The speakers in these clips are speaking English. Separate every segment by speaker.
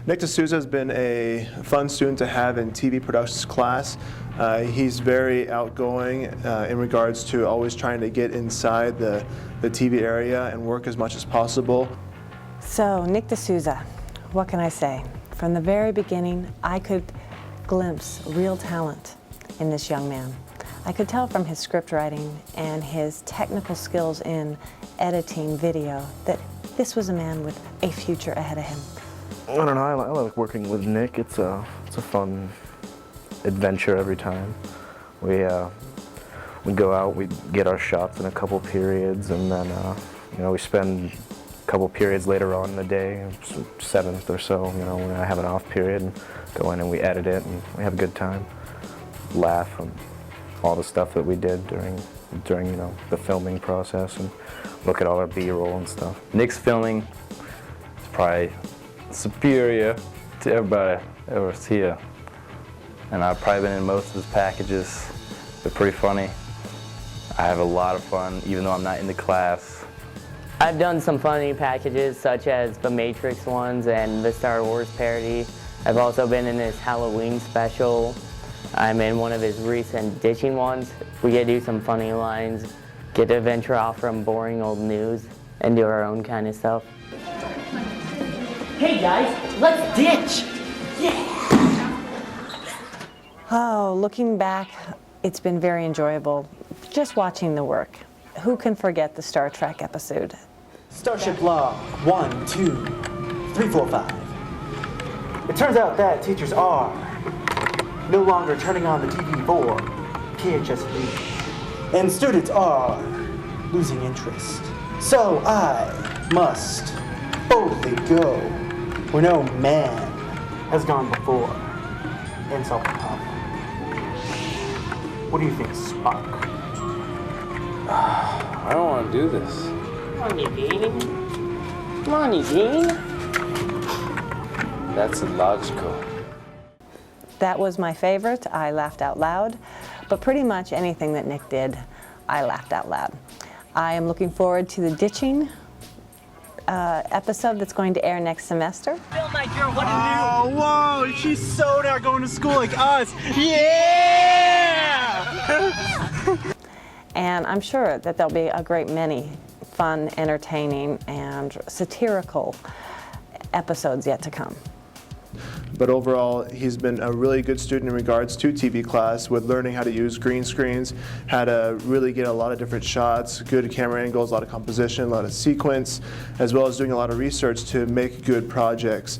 Speaker 1: Nick DeSuza has been a fun student to have in TV productions class. He's very outgoing in regards to always trying to get inside the TV area and work as much as possible.
Speaker 2: So, Nick DeSuza, what can I say? From the very beginning, I could glimpse real talent in this young man. I could tell from his script writing and his technical skills in editing video that this was a man with a future ahead of him.
Speaker 3: I don't know, I like working with Nick. It's a fun adventure every time. We go out, we get our shots in a couple periods, and then we spend a couple periods later on in the day, 7th or so, when I have an off period, and go in and we edit it, and we have a good time. Laugh on all the stuff that we did during the filming process, and look at all our B-roll and stuff.
Speaker 4: Nick's filming is probably superior to everybody ever's here, and I've probably been in most of his packages. They're pretty funny. I have a lot of fun even though I'm not in the class.
Speaker 5: I've done some funny packages such as the Matrix ones and the Star Wars parody. I've also been in his Halloween special. I'm in one of his recent ditching ones. We get to do some funny lines, get to venture off from boring old news and do our own kind of stuff.
Speaker 6: Hey guys, let's ditch! Yeah!
Speaker 2: Oh, looking back, it's been very enjoyable just watching the work. Who can forget the Star Trek episode?
Speaker 7: Starship log 1, 2, 3, 4, 5. It turns out that teachers are no longer turning on the TV for PHS and students are losing interest. So I must boldly go where no man has gone before and solve the problem. What do you think, Spock?
Speaker 4: I don't want to do this.
Speaker 5: Come on, Eugene. Come on, Eugene.
Speaker 4: That's illogical.
Speaker 2: That was my favorite. I laughed out loud, but pretty much anything that Nick did, I laughed out loud. I am looking forward to the ditching episode that's going to air next semester.
Speaker 7: Oh, whoa, she's so not going to school like us. Yeah!
Speaker 2: And I'm sure that there'll be a great many fun, entertaining, and satirical episodes yet to come.
Speaker 1: But overall, he's been a really good student in regards to TV class with learning how to use green screens, how to really get a lot of different shots, good camera angles, a lot of composition, a lot of sequence, as well as doing a lot of research to make good projects.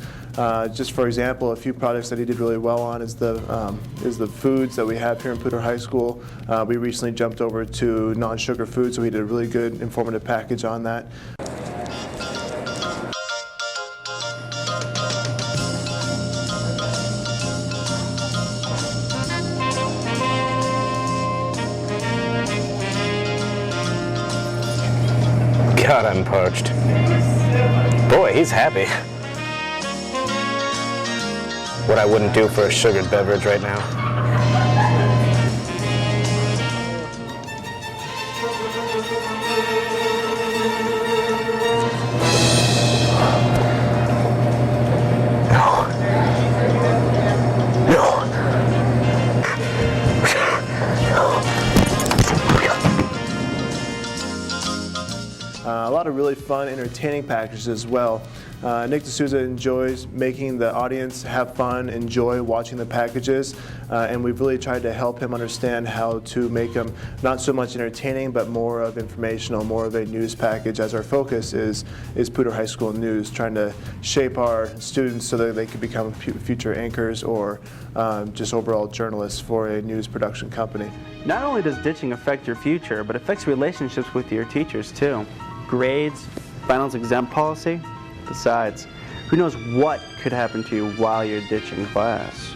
Speaker 1: Just for example, a few projects that he did really well on is the foods that we have here in Poudre High School. We recently jumped over to non-sugar food, so he did a really good informative package on that.
Speaker 3: God, I'm parched. Boy, he's happy. What I wouldn't do for a sugared beverage right now.
Speaker 1: A lot of really fun, entertaining packages as well. Nick DeSuza enjoys making the audience have fun, enjoy watching the packages, and we've really tried to help him understand how to make them not so much entertaining, but more of informational, more of a news package, as our focus is Poudre High School News, trying to shape our students so that they can become future anchors or just overall journalists for a news production company.
Speaker 8: Not only does ditching affect your future, but it affects relationships with your teachers too. Grades, finals exam policy. Besides, who knows what could happen to you while you're ditching class.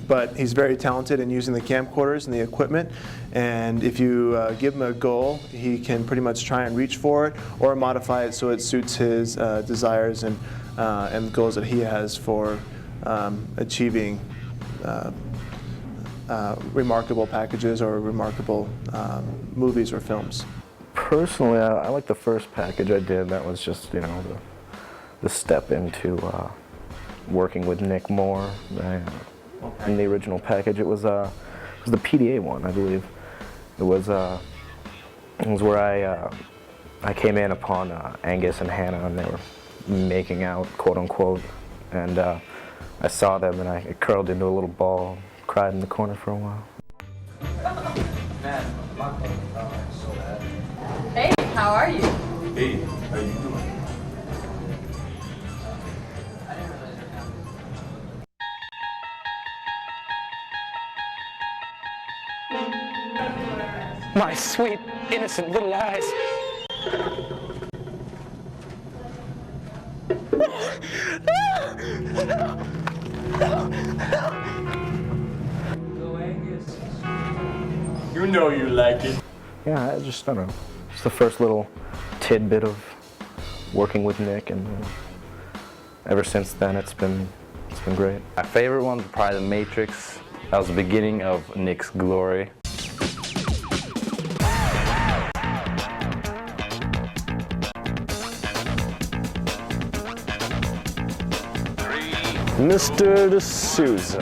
Speaker 1: But he's very talented in using the camcorders and the equipment, and if you give him a goal, he can pretty much try and reach for it or modify it so it suits his desires and goals that he has for achieving remarkable packages or remarkable movies or films.
Speaker 3: Personally, I like the first package I did. That was just, the step into working with Nick more. In the original package, it was the PDA one, I believe. It was where I came in upon Angus and Hannah, and they were making out, quote unquote, and I saw them and I curled into a little ball, cried in the corner for a while.
Speaker 9: Hey, how are you?
Speaker 10: Hey, how you doing?
Speaker 11: My sweet, innocent little eyes.
Speaker 10: Go Angus. You know you like it.
Speaker 3: Yeah, I don't know. It's the first little tidbit of working with Nick, and ever since then it's been great.
Speaker 4: My favorite one was probably The Matrix. That was the beginning of Nick's glory.
Speaker 12: Mr. DeSuza,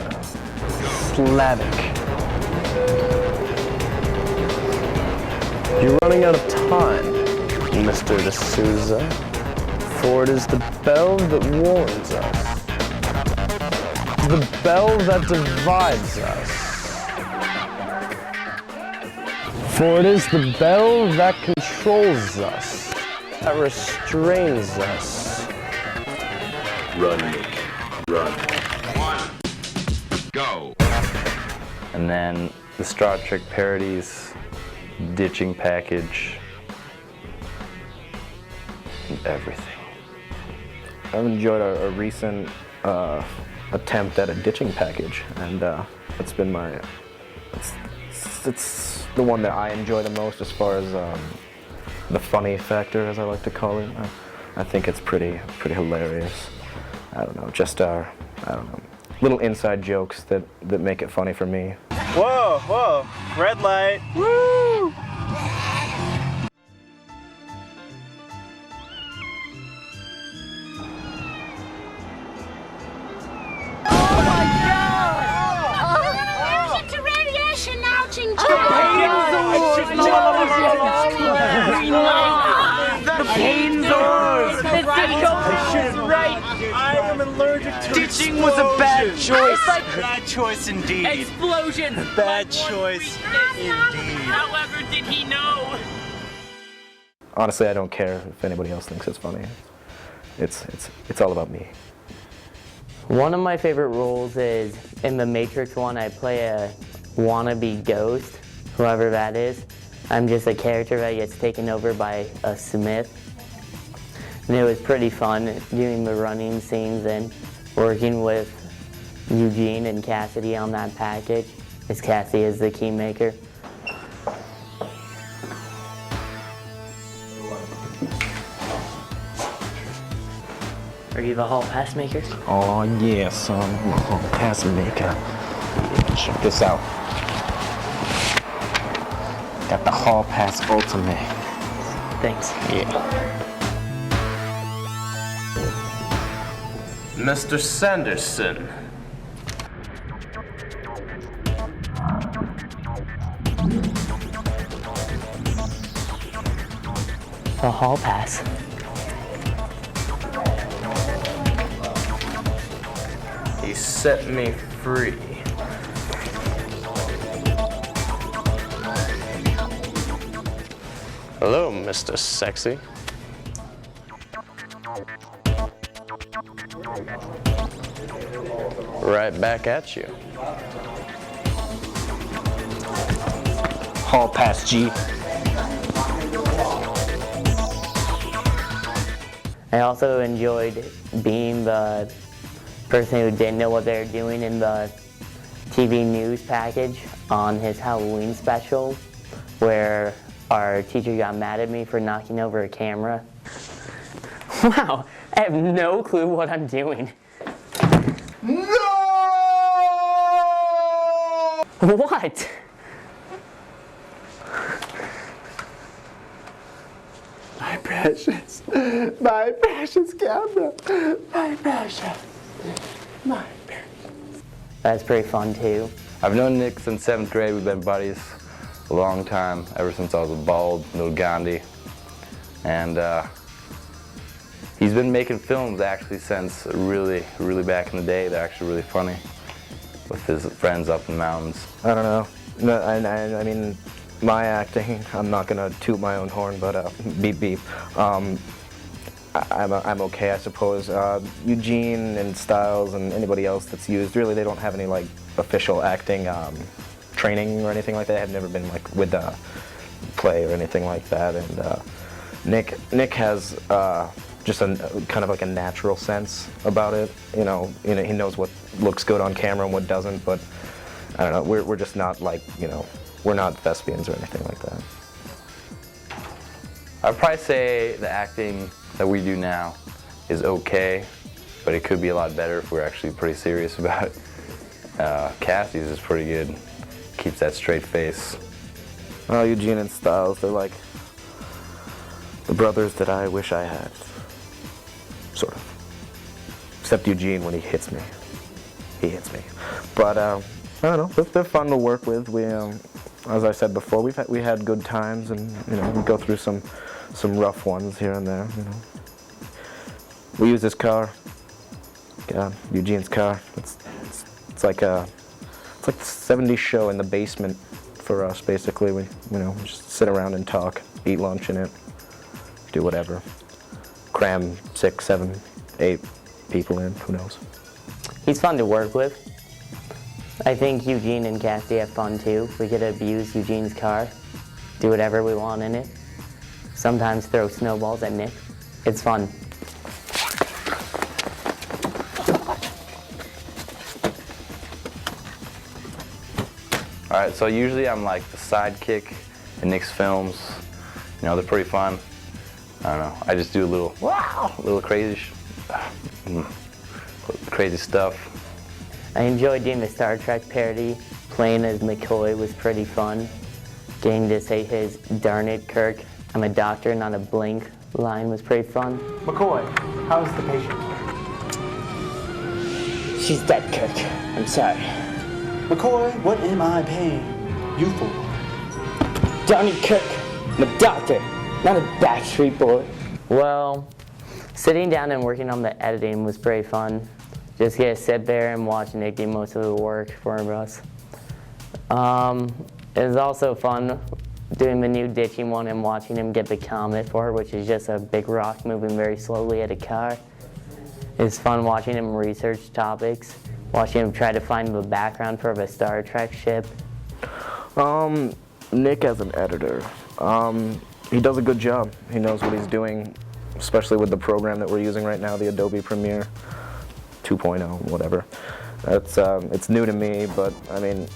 Speaker 12: Slavic. You're running out of time, Mr. DeSuza, for it is the bell that warns us, the bell that divides us, for it is the bell that controls us, that restrains us.
Speaker 10: Run, Nick. Run. 1, go.
Speaker 4: And then the Star Trek parodies, ditching package, and everything.
Speaker 3: I've enjoyed a recent attempt at a ditching package, and it's been it's the one that I enjoy the most as far as the funny factor, as I like to call it. I think it's pretty hilarious. I don't know, just I don't know, little inside jokes that make it funny for me.
Speaker 8: Whoa, whoa, red light. Woo!
Speaker 6: I am allergic to
Speaker 7: Ditching was a bad choice.
Speaker 6: Bad choice indeed.
Speaker 7: Explosion.
Speaker 6: Bad choice indeed.
Speaker 7: However, did he know?
Speaker 3: Honestly, I don't care if anybody else thinks it's funny. It's all about me.
Speaker 5: One of my favorite roles is in the Matrix one. I play a wannabe ghost, whoever that is. I'm just a character that gets taken over by a Smith. And it was pretty fun doing the running scenes and working with Eugene and Cassidy on that package, as Cassidy is the key maker. Are you the hall pass maker?
Speaker 3: Oh yeah, son, I'm a hall pass maker. Check this out. Got the hall pass ultimate.
Speaker 5: Thanks.
Speaker 3: Yeah.
Speaker 12: Mr. Sanderson.
Speaker 5: The hall pass.
Speaker 12: He set me free. Hello, Mr. Sexy. Right back at you.
Speaker 3: Hall pass G.
Speaker 5: I also enjoyed being the person who didn't know what they were doing in the TV news package on his Halloween special, where our teacher got mad at me for knocking over a camera. Wow, I have no clue what I'm doing.
Speaker 10: No!
Speaker 5: What?
Speaker 1: My precious camera, my precious.
Speaker 5: That's pretty fun too.
Speaker 4: I've known Nick since 7th grade. We've been buddies a long time, ever since I was a bald little Gandhi. And he's been making films actually since really back in the day. They're actually really funny with his friends up in the mountains.
Speaker 3: I don't know. No, I mean, my acting, I'm not gonna toot my own horn, but beep beep. I'm okay, I suppose. Eugene and Styles and anybody else that's used, really, they don't have any like official acting training or anything like that. I've never been like with a play or anything like that. And Nick has just a kind of like a natural sense about it. You know, he knows what looks good on camera and what doesn't. But I don't know. We're just not like, we're not thespians or anything like that.
Speaker 4: I'd probably say the acting that we do now is okay, but it could be a lot better if we're actually pretty serious about it. Cassie's is pretty good. Keeps that straight face.
Speaker 3: Well, Eugene and Styles, they're like the brothers that I wish I had. Sort of. Except Eugene, when he hits me. He hits me. But I don't know, they're fun to work with. We, as I said before, we had good times, and we go through some rough ones here and there. We use this car, Eugene's car. It's like the '70s show in the basement for us. Basically, we just sit around and talk, eat lunch in it, do whatever. Cram 6, 7, 8 people in. Who knows?
Speaker 5: He's fun to work with. I think Eugene and Cassie have fun too. We get to abuse Eugene's car, do whatever we want in it. Sometimes throw snowballs at Nick. It's fun.
Speaker 4: Alright, so usually I'm like the sidekick in Nick's films. They're pretty fun. I don't know, I just do a little crazy stuff.
Speaker 5: I enjoyed doing the Star Trek parody. Playing as McCoy was pretty fun. Getting to say his "Darn it, Kirk, I'm a doctor, not a blink" line was pretty fun.
Speaker 7: McCoy, how's the patient?
Speaker 11: She's dead, Kirk. I'm sorry.
Speaker 7: McCoy, what am I paying you for?
Speaker 11: Darn it, Kirk. I'm a doctor, not a Backstreet Boy.
Speaker 5: Well, sitting down and working on the editing was pretty fun. Just get to sit there and watch Nick do most of the work for us. It was also fun doing the new ditching one and watching him get the Comet for her, which is just a big rock moving very slowly at a car. It's fun watching him research topics, watching him try to find the background for the Star Trek ship.
Speaker 3: Nick as an editor, he does a good job. He knows what he's doing, especially with the program that we're using right now, the Adobe Premiere 2.0, whatever. It's new to me, but I mean,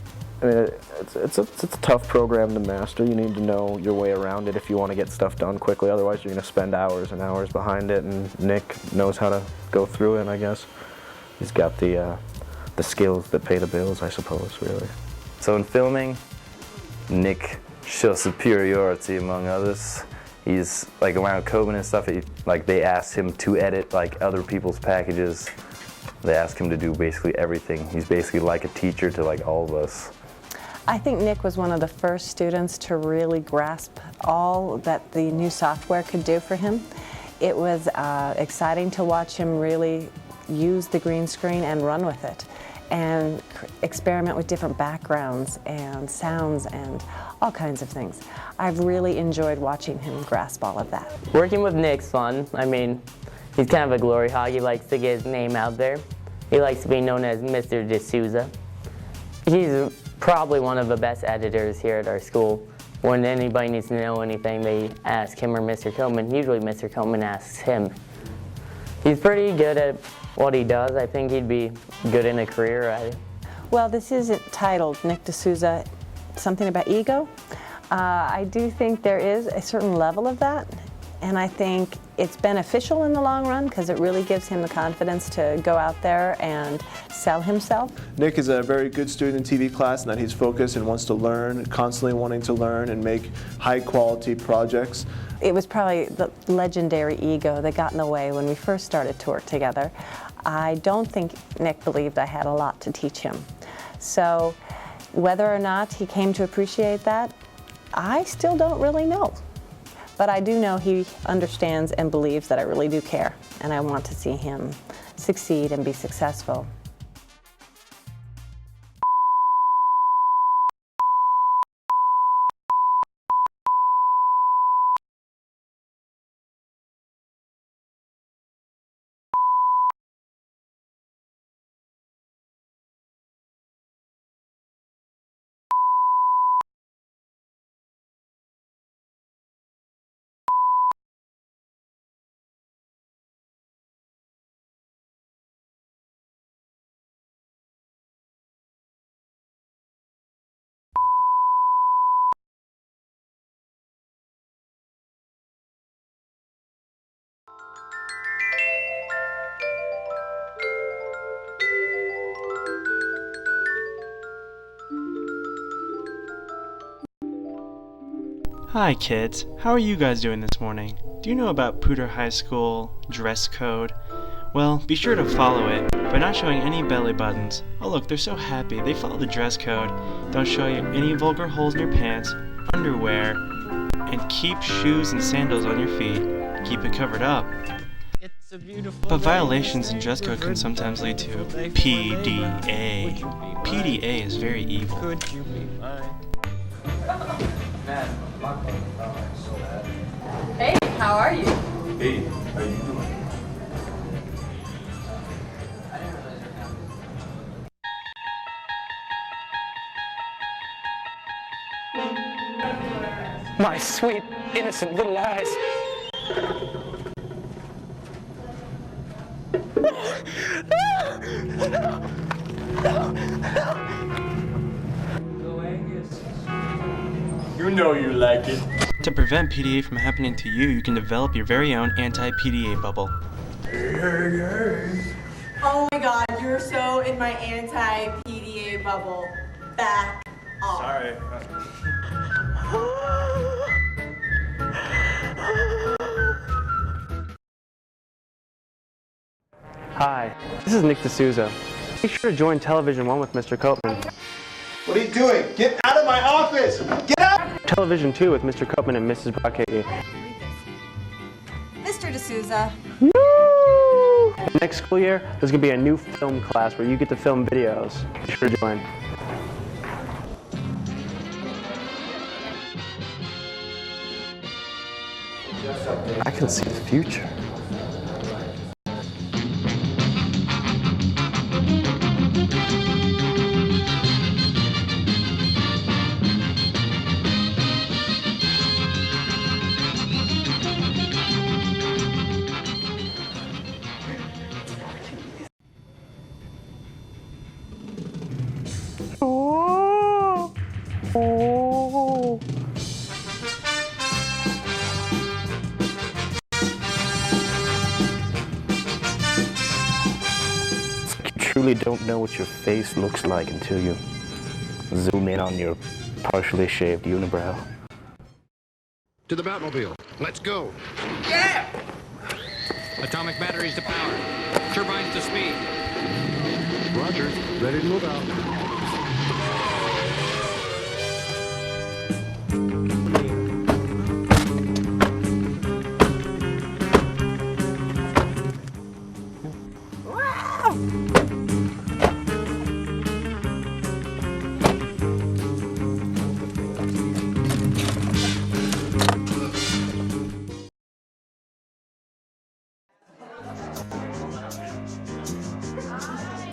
Speaker 3: it's a tough program to master. You need to know your way around it if you want to get stuff done quickly. Otherwise, you're going to spend hours and hours behind it. And Nick knows how to go through it. I guess he's got the skills that pay the bills, I suppose. Really.
Speaker 4: So in filming, Nick shows superiority among others. He's like around Coben and stuff. They asked him to edit like other people's packages. They ask him to do basically everything. He's basically like a teacher to like all of us.
Speaker 2: I think Nick was one of the first students to really grasp all that the new software could do for him. It was exciting to watch him really use the green screen and run with it and experiment with different backgrounds and sounds and all kinds of things. I've really enjoyed watching him grasp all of that.
Speaker 5: Working with Nick's fun. I mean, he's kind of a glory hog. He likes to get his name out there. He likes to be known as Mr. DeSuza. He's probably one of the best editors here at our school. When anybody needs to know anything, they ask him or Mr. Coleman. Usually Mr. Coleman asks him. He's pretty good at what he does. I think he'd be good in a career at it.
Speaker 2: Well, this isn't titled Nick DeSuza, something about ego. I do think there is a certain level of that, and I think it's beneficial in the long run because it really gives him the confidence to go out there and sell himself.
Speaker 1: Nick is a very good student in TV class in that he's focused and wants to learn, constantly wanting to learn and make high quality projects.
Speaker 2: It was probably the legendary ego that got in the way when we first started to work together. I don't think Nick believed I had a lot to teach him. So whether or not he came to appreciate that, I still don't really know. But I do know he understands and believes that I really do care, and I want to see him succeed and be successful.
Speaker 13: Hi kids, how are you guys doing this morning? Do you know about Poudre High School dress code? Well, be sure to follow it by not showing any belly buttons. Oh look, they're so happy, they follow the dress code. Don't show you any vulgar holes in your pants, underwear, and keep shoes and sandals on your feet. Keep it covered up. But violations in dress code can sometimes lead to PDA. PDA is very evil.
Speaker 9: Hey, how are you?
Speaker 10: Hey, how you doing?
Speaker 11: My sweet, innocent little eyes.
Speaker 10: You know you like it.
Speaker 13: To prevent PDA from happening to you, you can develop your very own anti-PDA bubble.
Speaker 14: Oh my god, you're so in my anti-PDA bubble. Back off.
Speaker 10: Sorry.
Speaker 8: Hi, this is Nick DeSuza. Be sure to join Television 1 with Mr. Copeman.
Speaker 1: What are you doing? Get out of my office! Get out!
Speaker 8: Television 2 with Mr. Copeman and Mrs. Brockady.
Speaker 14: Mr. DeSuza.
Speaker 8: Next school year, there's going to be a new film class where you get to film videos. Be sure to join.
Speaker 3: I can see the future. You truly don't know what your face looks like until you zoom in on your partially shaved unibrow.
Speaker 15: To the Batmobile. Let's go.
Speaker 14: Yeah!
Speaker 15: Atomic batteries to power. Turbines to speed. Roger. Ready to move out.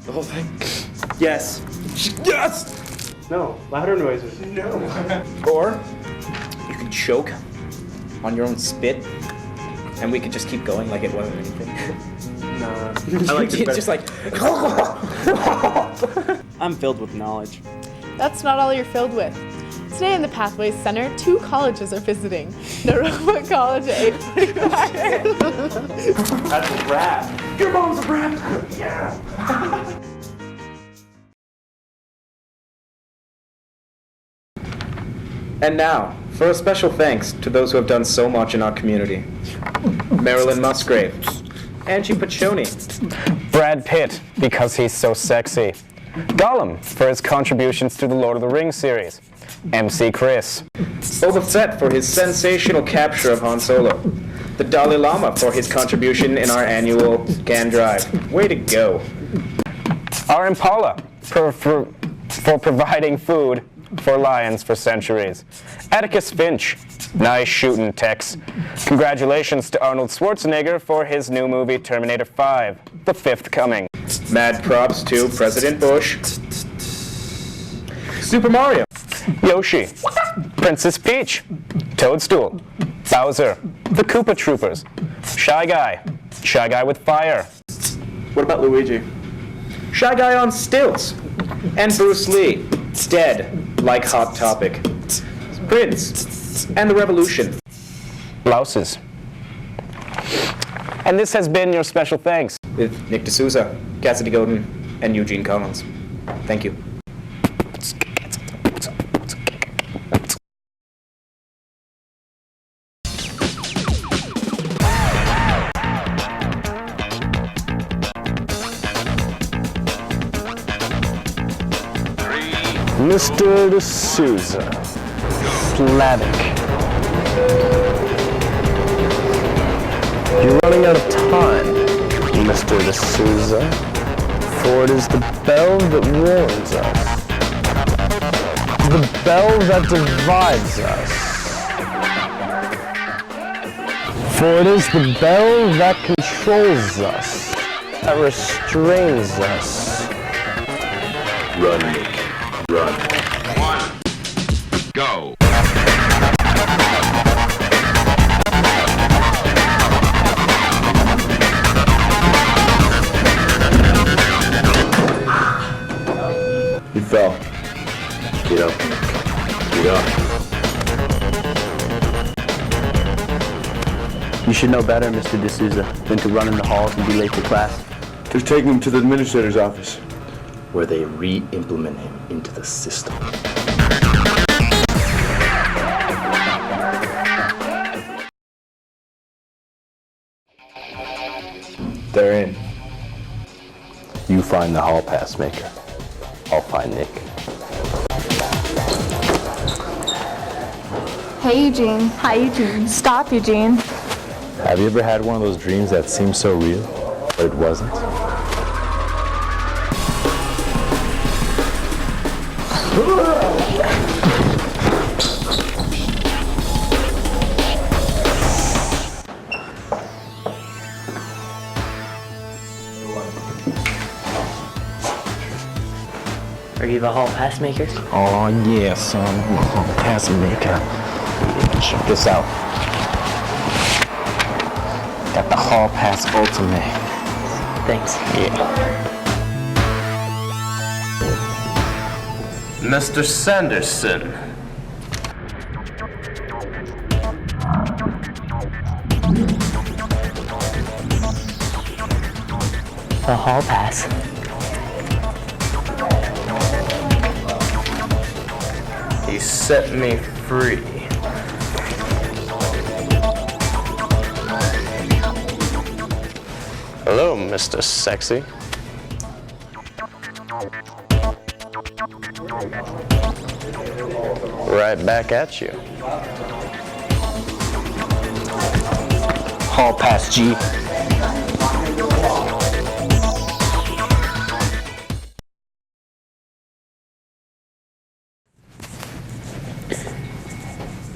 Speaker 10: The whole thing? Yes. Yes!
Speaker 8: No, louder noises.
Speaker 10: No.
Speaker 16: Or you could choke on your own spit, and we could just keep going like it wasn't anything.
Speaker 8: No.
Speaker 16: I like it just like.
Speaker 8: I'm filled with knowledge.
Speaker 17: That's not all you're filled with. Today in the Pathways Center, 2 colleges are visiting. Narova College at 8:45.
Speaker 10: That's a rap. Your mom's a rap. Yeah.
Speaker 16: And now, for a special thanks to those who have done so much in our community. Marilyn Musgrave, Angie Paccioni.
Speaker 18: Brad Pitt, because he's so sexy. Gollum, for his contributions to the Lord of the Rings series. MC Chris.
Speaker 16: Boba Fett for his sensational capture of Han Solo. The Dalai Lama for his contribution in our annual GAN Drive. Way to go.
Speaker 18: Our Impala, for providing food for lions for centuries. Atticus Finch. Nice shooting, Tex. Congratulations to Arnold Schwarzenegger for his new movie Terminator 5, The Fifth Coming.
Speaker 16: Mad props to President Bush. Super Mario.
Speaker 18: Yoshi. Princess Peach. Toadstool. Bowser. The Koopa Troopers. Shy Guy. Shy Guy with fire.
Speaker 16: What about Luigi? Shy Guy on stilts. And Bruce Lee. Dead, like Hot Topic. Prince. And the Revolution.
Speaker 18: Blouses. And this has been your special thanks.
Speaker 16: With Nick DeSuza, Cassidy Godin, and Eugene Collins. Thank you.
Speaker 12: Mr. DeSuza, Slavic. You're running out of time, Mr. DeSuza, for it is the bell that warns us, the bell that divides us, for it is the bell that controls us, that restrains us.
Speaker 10: Run, Nick. Run. 1, go.
Speaker 12: You fell. Get up. Get up.
Speaker 8: You should know better, Mr. DeSuza, than to run in the halls and be late to class.
Speaker 12: Just take him to the administrator's office, where they re-implement him into the system. They're in. You find the hall pass maker. I'll find Nick.
Speaker 19: Hey, Eugene. Hi, Eugene. Stop, Eugene.
Speaker 12: Have you ever had one of those dreams that seemed so real, but it wasn't?
Speaker 5: Are you the hall pass maker?
Speaker 12: Oh yeah, son. I'm a hall pass maker. Check this out. Got the hall pass ultimate.
Speaker 5: Thanks.
Speaker 12: Yeah. Mr. Sanderson.
Speaker 5: The hall pass.
Speaker 12: He set me free. Hello, Mr. Sexy. Right back at you.
Speaker 11: Hall pass, G.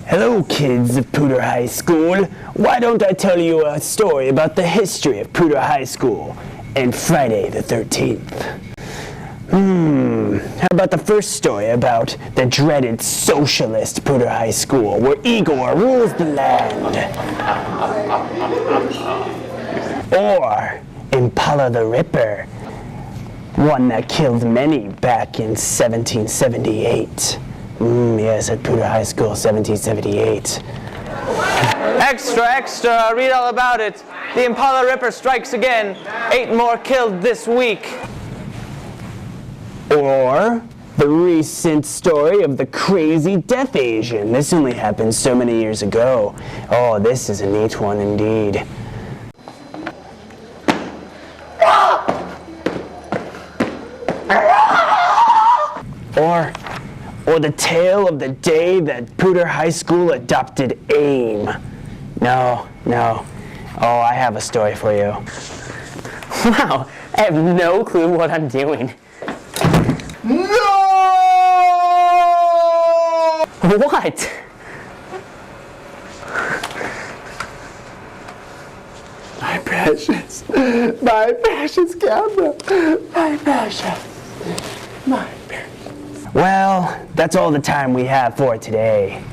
Speaker 11: Hello, kids of Pooter High School. Why don't I tell you a story about the history of Pooter High School and Friday the 13th? How about the first story about the dreaded socialist Pooter High School, where Igor rules the land? Or Impala the Ripper, one that killed many back in 1778. Yes, at Pooter High School, 1778.
Speaker 20: Extra, extra, read all about it. The Impala Ripper strikes again. 8 more killed this week.
Speaker 11: Or the recent story of the crazy deaf Asian. This only happened so many years ago. Oh, this is a neat one indeed. Or the tale of the day that Pooter High School adopted AIM. No. Oh, I have a story for you.
Speaker 5: Wow, I have no clue what I'm doing.
Speaker 11: No!
Speaker 5: What?
Speaker 11: My precious camera. My precious. Well, that's all the time we have for today.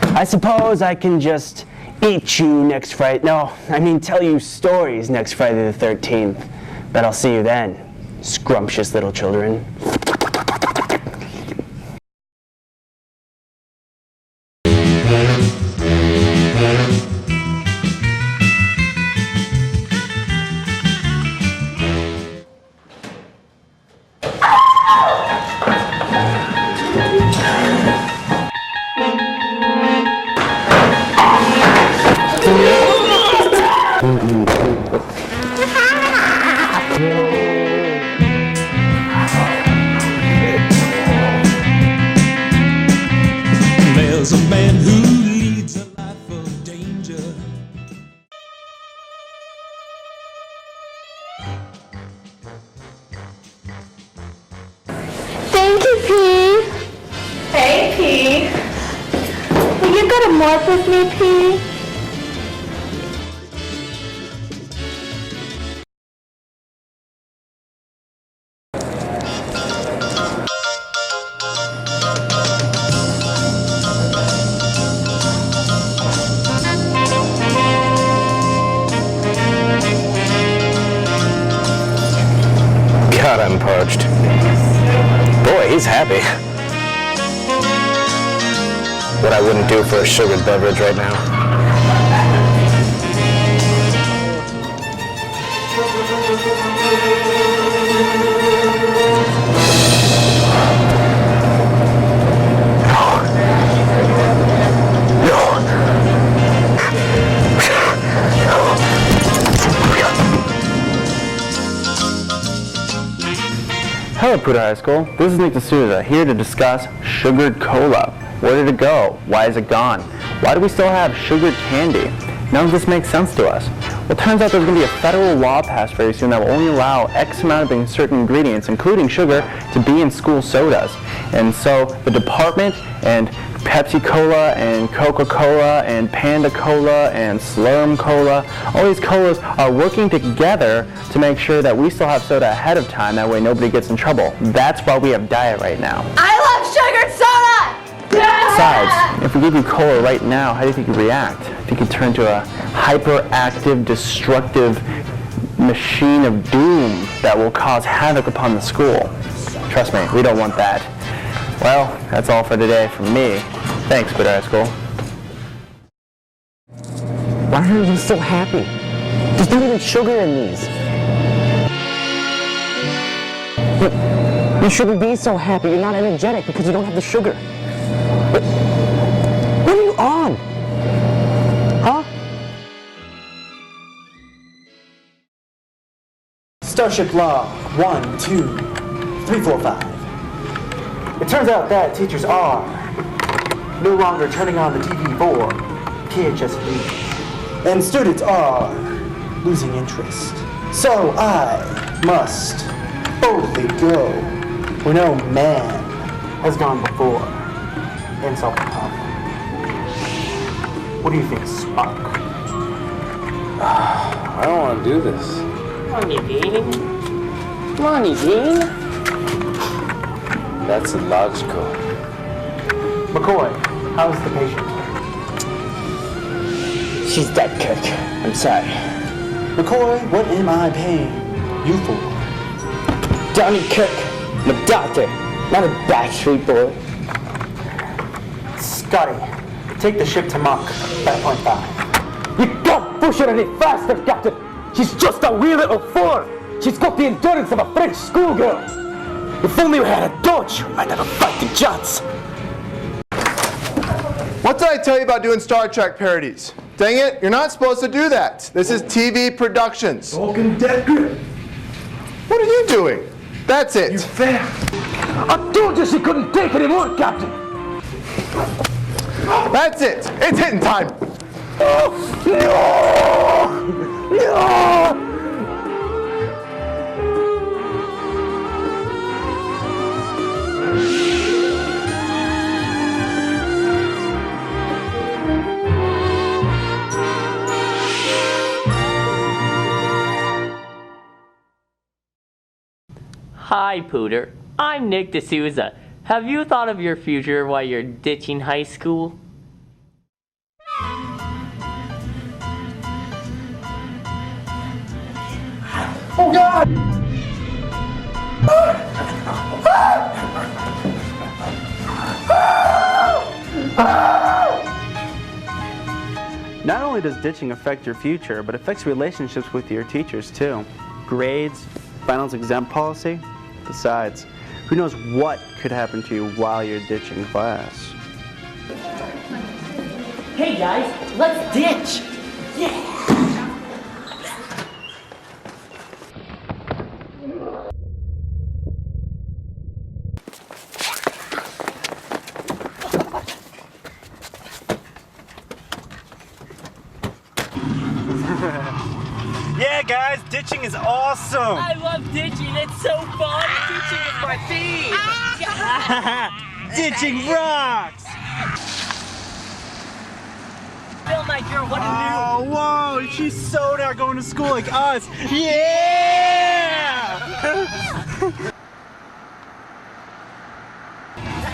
Speaker 11: I suppose I can just eat you next Friday. No, I mean tell you stories next Friday the 13th. But I'll see you then, scrumptious little children.
Speaker 21: There's a man who leads a life of danger.
Speaker 19: Thank you, P. Hey, P. Will you go to morph with me, P?
Speaker 18: God, I'm parched. Boy, he's happy. What I wouldn't do for a sugared beverage right now.
Speaker 4: Hello, Pooter High School. This is Nick DeSuza, here to discuss sugared cola. Where did it go? Why is it gone? Why do we still have sugared candy? None of this makes sense to us. Well, it turns out there's going to be a federal law passed very soon that will only allow X amount of certain ingredients, including sugar, to be in school sodas. And so the department and Pepsi Cola and Coca-Cola and Panda Cola and Slurm Cola, all these colas are working together to make sure that we still have soda ahead of time, that way nobody gets in trouble. That's why we have diet right now.
Speaker 14: I love sugared soda!
Speaker 4: Besides, if we give you cola right now, how do you think you'd react? If you could turn into a hyperactive, destructive machine of doom that will cause havoc upon the school. Trust me, we don't want that. Well, that's all for today from me. Thanks, Pooter High School.
Speaker 11: Why are you so happy? There's not even sugar in these. But you shouldn't be so happy. You're not energetic because you don't have the sugar. What are you on? Huh?
Speaker 7: Starship Law 1, 2, 3, 4, 5. It turns out that teachers are no longer turning on the TV for PHSD, and students are losing interest. So I must boldly go where no man has gone before and solve the problem. What do you think, Spock?
Speaker 10: I don't want to do this.
Speaker 5: Come on, Eugene. Come on, Eugene.
Speaker 10: That's illogical.
Speaker 7: McCoy, how's the patient?
Speaker 11: She's dead, Kirk. I'm sorry.
Speaker 7: McCoy, what am I paying you for?
Speaker 11: Donnie Kirk, I'm a doctor, not a Backstreet Boy.
Speaker 7: Scotty, take the ship to Mach 5.5.
Speaker 11: You can't push her any faster, Captain. She's just a wee little fool. She's got the endurance of a French schoolgirl. If only we had a Dodge, we might have a fighting chance.
Speaker 1: What did I tell you about doing Star Trek parodies? Dang it, you're not supposed to do that. This is TV productions.
Speaker 10: Vulcan Death Grip.
Speaker 1: What are you doing? That's it.
Speaker 10: You failed.
Speaker 21: I told you she couldn't take any more, Captain!
Speaker 1: That's it! It's hitting time!
Speaker 21: No! No!
Speaker 5: Hi, Pooter. I'm Nick DeSuza. Have you thought of your future while you're ditching high school?
Speaker 21: Oh, God!
Speaker 8: Not only does ditching affect your future, but affects relationships with your teachers too. Grades, finals exempt policy. Besides, who knows what could happen to you while you're ditching class.
Speaker 5: Hey guys, let's ditch! Yeah!
Speaker 6: Yeah, guys, ditching is awesome!
Speaker 5: I love ditching, it's so fun! Ditching is my theme!
Speaker 6: Ditching rocks!
Speaker 5: Bill, my girl, what do you do?
Speaker 6: Oh, whoa, she's so not going to school like us! Yeah!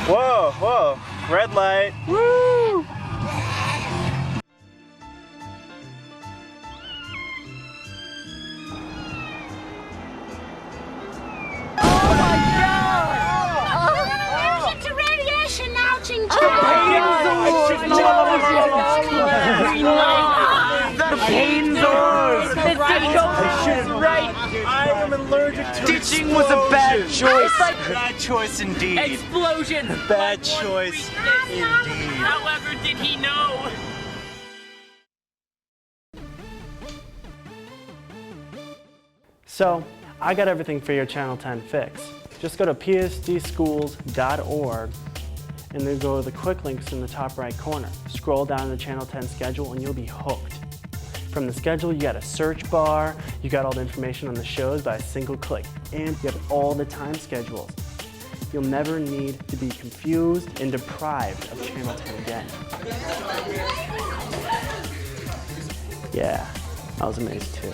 Speaker 6: Whoa, whoa, red light, woo! I am allergic to ditching was a bad choice. Bad choice indeed.
Speaker 5: Explosion!
Speaker 6: Bad choice indeed.
Speaker 5: However did he know?
Speaker 7: So, I got everything for your Channel 10 fix. Just go to psdschools.org and then go to the quick links in the top right corner. Scroll down to the Channel 10 schedule and you'll be hooked. From the schedule, you got a search bar, you got all the information on the shows by a single click, and you have all the time schedules. You'll never need to be confused and deprived of Channel 10 again. Yeah, I was amazed too.